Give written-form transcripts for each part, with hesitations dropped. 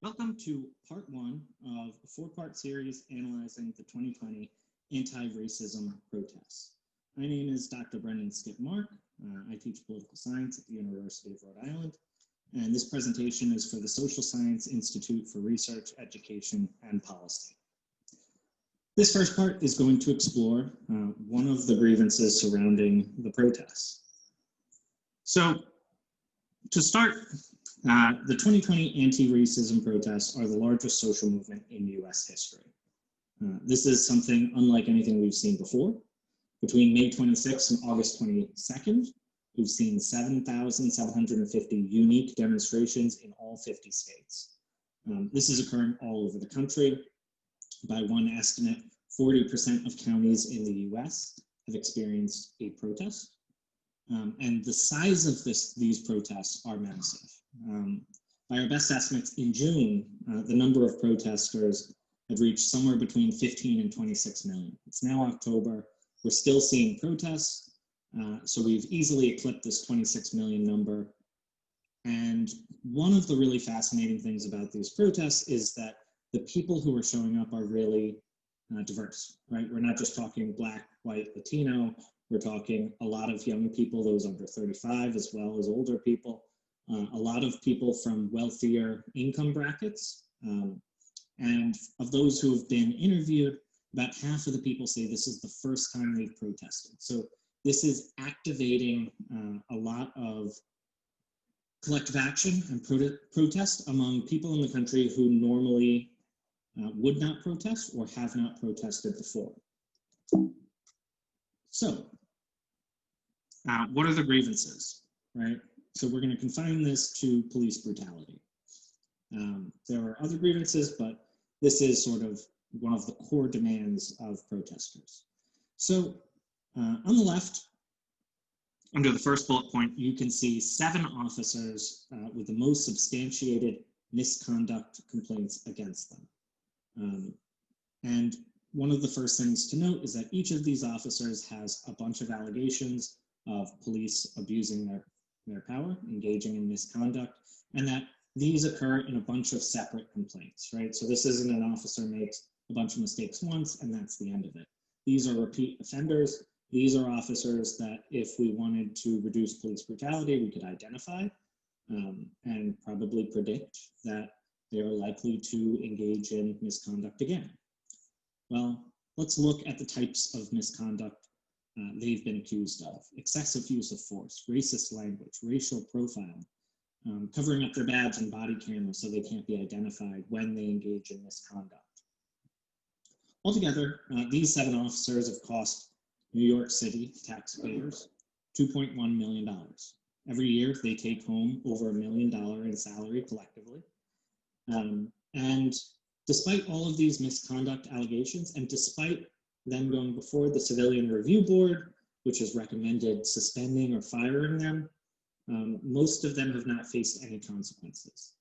Welcome to part one of a four-part series analyzing the 2020 anti-racism protests. My name is Dr. Brendan Skip Mark. I teach political science at the University of Rhode Island, and this presentation is for the Social Science Institute for Research, Education, and Policy. This first part is going to explore one of the grievances surrounding the protests. So, to start, the 2020 anti-racism protests are the largest social movement in US history. This is something unlike anything we've seen before. Between May 26th and August 22nd, we've seen 7,750 unique demonstrations in all 50 states. This is occurring all over the country. By one estimate, 40% of counties in the US have experienced a protest. And the size of these protests are massive. By our best estimates, in June, the number of protesters had reached somewhere between 15 and 26 million. It's now October. We're still seeing protests, so we've easily eclipsed this 26 million number. And one of the really fascinating things about these protests is that the people who are showing up are really diverse, right? We're not just talking Black, white, Latino. We're talking a lot of young people, those under 35, as well as older people. A lot of people from wealthier income brackets. And of those who have been interviewed, about half of the people say this is the first time they've protested. So this is activating a lot of collective action and protest among people in the country who normally would not protest or have not protested before. So, what are the grievances, right? So we're going to confine this to police brutality. There are other grievances, but this is sort of one of the core demands of protesters. So on the left, under the first bullet point, you can see 7 officers with the most substantiated misconduct complaints against them. And one of the first things to note is that each of these officers has a bunch of allegations of police abusing their power, engaging in misconduct, and that these occur in a bunch of separate complaints, right? So this isn't an officer makes a bunch of mistakes once and that's the end of it. These are repeat offenders. These are officers that if we wanted to reduce police brutality, we could identify and probably predict that they are likely to engage in misconduct again. Well, let's look at the types of misconduct they've been accused of: excessive use of force, racist language, racial profiling, covering up their badge and body cameras so they can't be identified when they engage in misconduct. Altogether, these 7 officers have cost New York City taxpayers $2.1 million. Every year, they take home over $1 million in salary collectively. And despite all of these misconduct allegations, and despite them going before the Civilian Review Board, which has recommended suspending or firing them, most of them have not faced any consequences.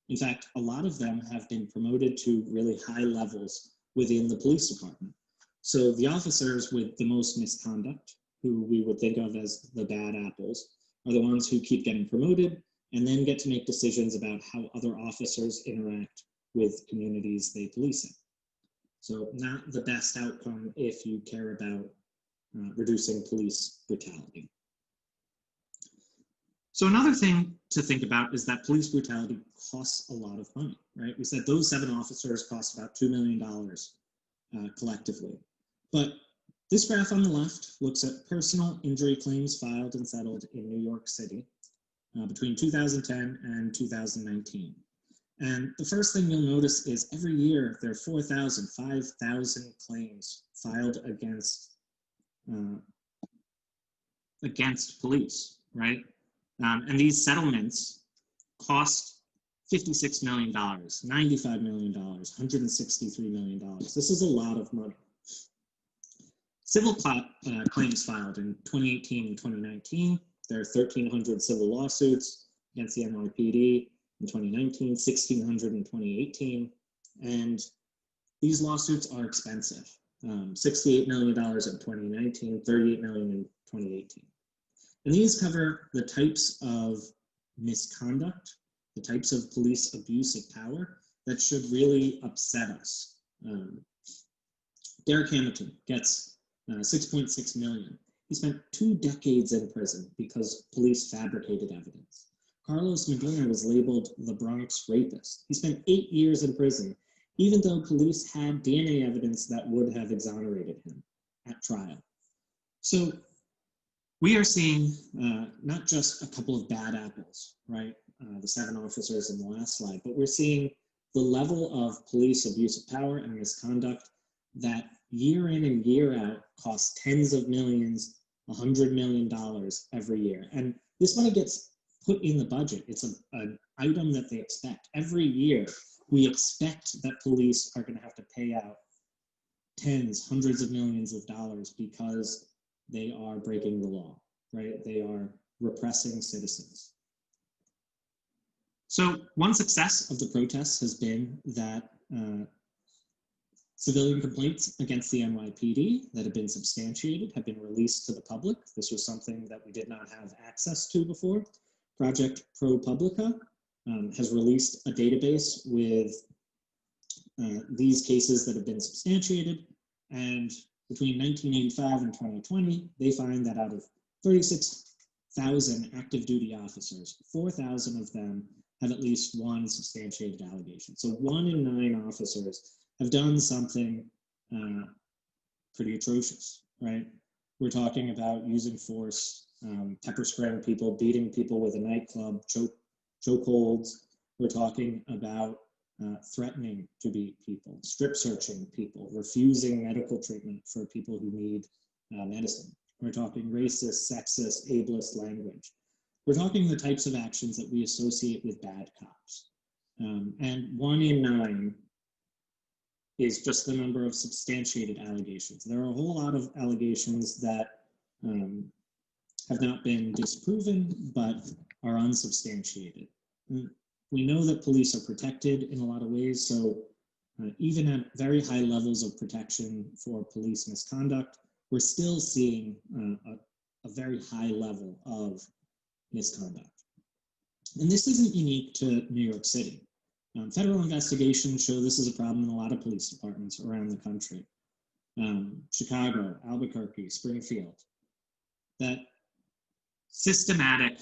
In fact, a lot of them have been promoted to really high levels within the police department. So the officers with the most misconduct, who we would think of as the bad apples, are the ones who keep getting promoted and then get to make decisions about how other officers interact with communities they police in. So not the best outcome if you care about reducing police brutality. So another thing to think about is that police brutality costs a lot of money, right? We said those 7 officers cost about $2 million collectively. But this graph on the left looks at personal injury claims filed and settled in New York City between 2010 and 2019. And the first thing you'll notice is every year there are 4,000, 5,000 claims filed against police, right? And these settlements cost $56 million, $95 million, $163 million. This is a lot of money. Civil claims filed in 2018 and 2019. There are 1,300 civil lawsuits against the NYPD. In 2019, 1,600 in 2018, and these lawsuits are expensive. $68 million in 2019, $38 million in 2018. And these cover the types of misconduct the types of police abuse of power that should really upset us. Derek Hamilton gets $6.6 million. He spent 2 decades in prison because police fabricated evidence. Carlos Medina was labeled the Bronx rapist. He spent 8 years in prison, even though police had DNA evidence that would have exonerated him at trial. So we are seeing not just a couple of bad apples, right? The 7 officers in the last slide, but we're seeing the level of police abuse of power and misconduct that year in and year out costs tens of millions, $100 million every year. And this money gets put in the budget. It's an item that they expect. Every year, we expect that police are going to have to pay out tens, hundreds of millions of dollars because they are breaking the law, right? They are repressing citizens. So one success of the protests has been that civilian complaints against the NYPD that have been substantiated have been released to the public. This was something that we did not have access to before. Project ProPublica has released a database with these cases that have been substantiated, and between 1985 and 2020, they find that out of 36,000 active duty officers, 4,000 of them have at least one substantiated allegation. So 1 in 9 officers have done something pretty atrocious, right? We're talking about using force, pepper spraying people, beating people with a nightclub, chokeholds. We're talking about threatening to beat people, strip searching people, refusing medical treatment for people who need medicine. We're talking racist, sexist, ableist language. We're talking the types of actions that we associate with bad cops. And 1 in 9 is just the number of substantiated allegations. There are a whole lot of allegations that have not been disproven, but are unsubstantiated. We know that police are protected in a lot of ways, so even at very high levels of protection for police misconduct, we're still seeing a very high level of misconduct. And this isn't unique to New York City. Federal investigations show this is a problem in a lot of police departments around the country. Chicago, Albuquerque, Springfield. That systematic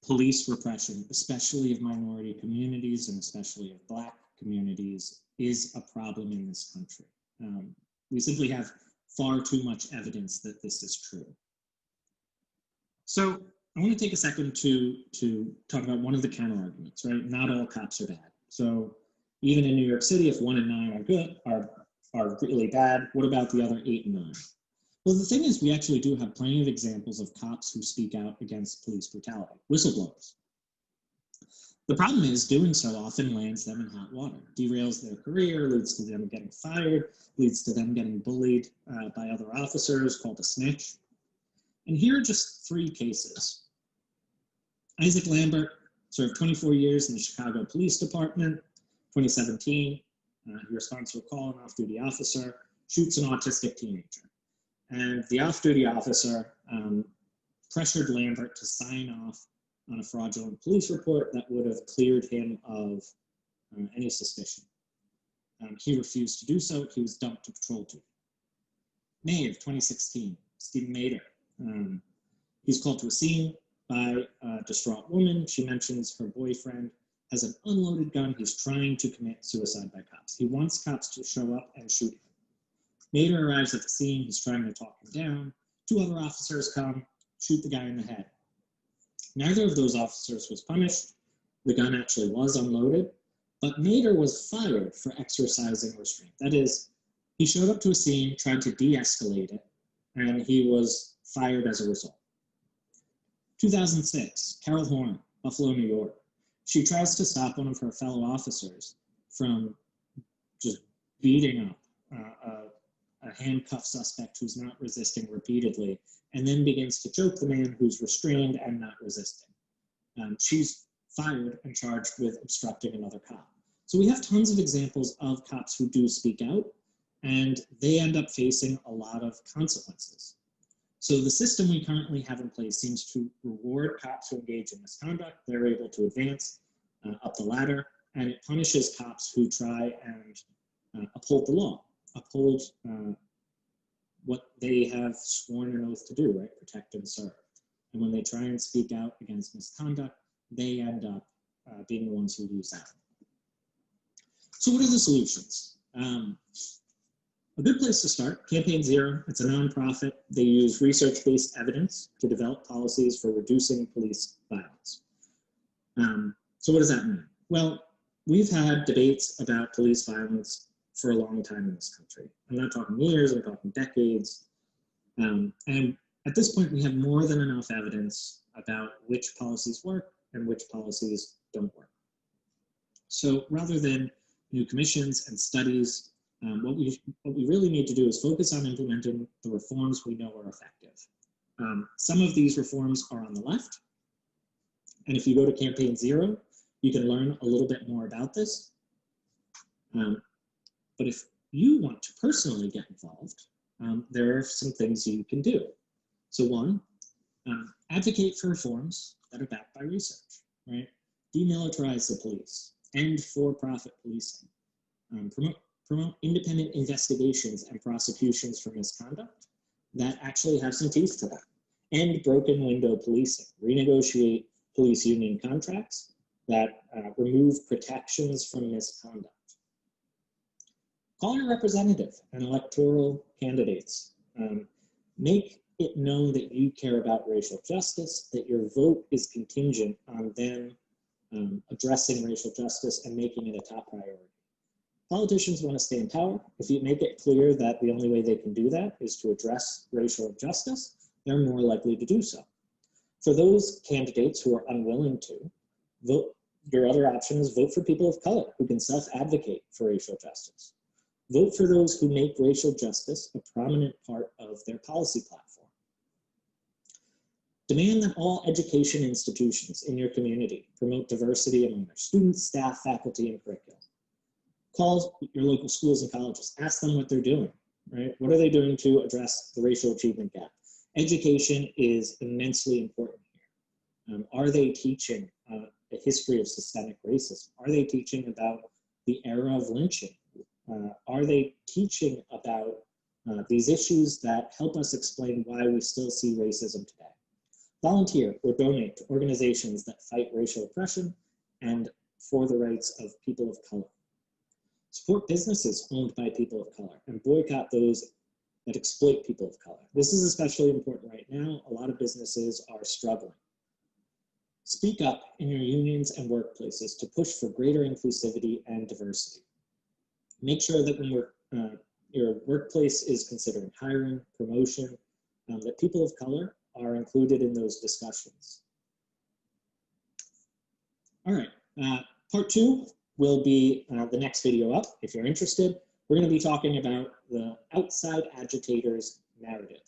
police repression, especially of minority communities and especially of Black communities, is a problem in this country. We simply have far too much evidence that this is true. So I want to take a second to talk about one of the counter arguments, right? Not all cops are bad. So even in New York City, if 1 in 9 are good, are really bad, what about the other 8 and 9? Well, the thing is, we actually do have plenty of examples of cops who speak out against police brutality, whistleblowers. The problem is doing so often lands them in hot water, derails their career, leads to them getting fired, leads to them getting bullied by other officers, called a snitch. And here are just 3 cases. Isaac Lambert served 24 years in the Chicago Police Department. 2017, he responds to a call, an off-duty officer shoots an autistic teenager. And the off-duty officer pressured Lambert to sign off on a fraudulent police report that would have cleared him of any suspicion. He refused to do so. He was dumped to patrol duty. May of 2016, Stephen Mader. He's called to a scene by a distraught woman. She mentions her boyfriend has an unloaded gun. He's trying to commit suicide by cops. He wants cops to show up and shoot him. Mader arrives at the scene. He's trying to talk him down. 2 other officers come, shoot the guy in the head. Neither of those officers was punished. The gun actually was unloaded, but Mader was fired for exercising restraint. That is, he showed up to a scene, tried to de-escalate it, and he was fired as a result. 2006, Carol Horn, Buffalo, New York. She tries to stop one of her fellow officers from just beating up a handcuffed suspect who's not resisting repeatedly, and then begins to choke the man who's restrained and not resisting. She's fired and charged with obstructing another cop. So we have tons of examples of cops who do speak out, and they end up facing a lot of consequences. So the system we currently have in place seems to reward cops who engage in misconduct. They're able to advance. up the ladder, and it punishes cops who try and uphold the law, uphold what they have sworn an oath to do, right? Protect and serve. And when they try and speak out against misconduct, they end up being the ones who lose out. So what are the solutions? A good place to start, Campaign Zero, it's a nonprofit. They use research-based evidence to develop policies for reducing police violence. So what does that mean? Well, we've had debates about police violence for a long time in this country. I'm not talking years, I'm talking decades. And at this point, we have more than enough evidence about which policies work and which policies don't work. So rather than new commissions and studies, what we really need to do is focus on implementing the reforms we know are effective. Some of these reforms are on the left. And if you go to Campaign Zero, you can learn a little bit more about this. But if you want to personally get involved, there are some things you can do. So one, advocate for reforms that are backed by research, right? Demilitarize the police, end for-profit policing, promote independent investigations and prosecutions for misconduct that actually have some teeth to them, end broken window policing, renegotiate police union contracts that remove protections from misconduct. Call your representative and electoral candidates. Make it known that you care about racial justice, that your vote is contingent on them addressing racial justice and making it a top priority. Politicians want to stay in power. If you make it clear that the only way they can do that is to address racial injustice, they're more likely to do so. For those candidates who are unwilling to, vote. Your other option is vote for people of color who can self-advocate for racial justice. Vote for those who make racial justice a prominent part of their policy platform. Demand that all education institutions in your community promote diversity among their students, staff, faculty, and curriculum. Call your local schools and colleges. Ask them what they're doing, right? What are they doing to address the racial achievement gap? Education is immensely important here. Are they teaching the history of systemic racism? Are they teaching about the era of lynching? Are they teaching about these issues that help us explain why we still see racism today? Volunteer or donate to organizations that fight racial oppression and for the rights of people of color. Support businesses owned by people of color and boycott those that exploit people of color. This is especially important right now. A lot of businesses are struggling. Speak up in your unions and workplaces to push for greater inclusivity and diversity. Make sure that when your workplace is considering hiring, promotion, that people of color are included in those discussions. All right, part 2 will be the next video up. If you're interested, we're going to be talking about the outside agitators narrative.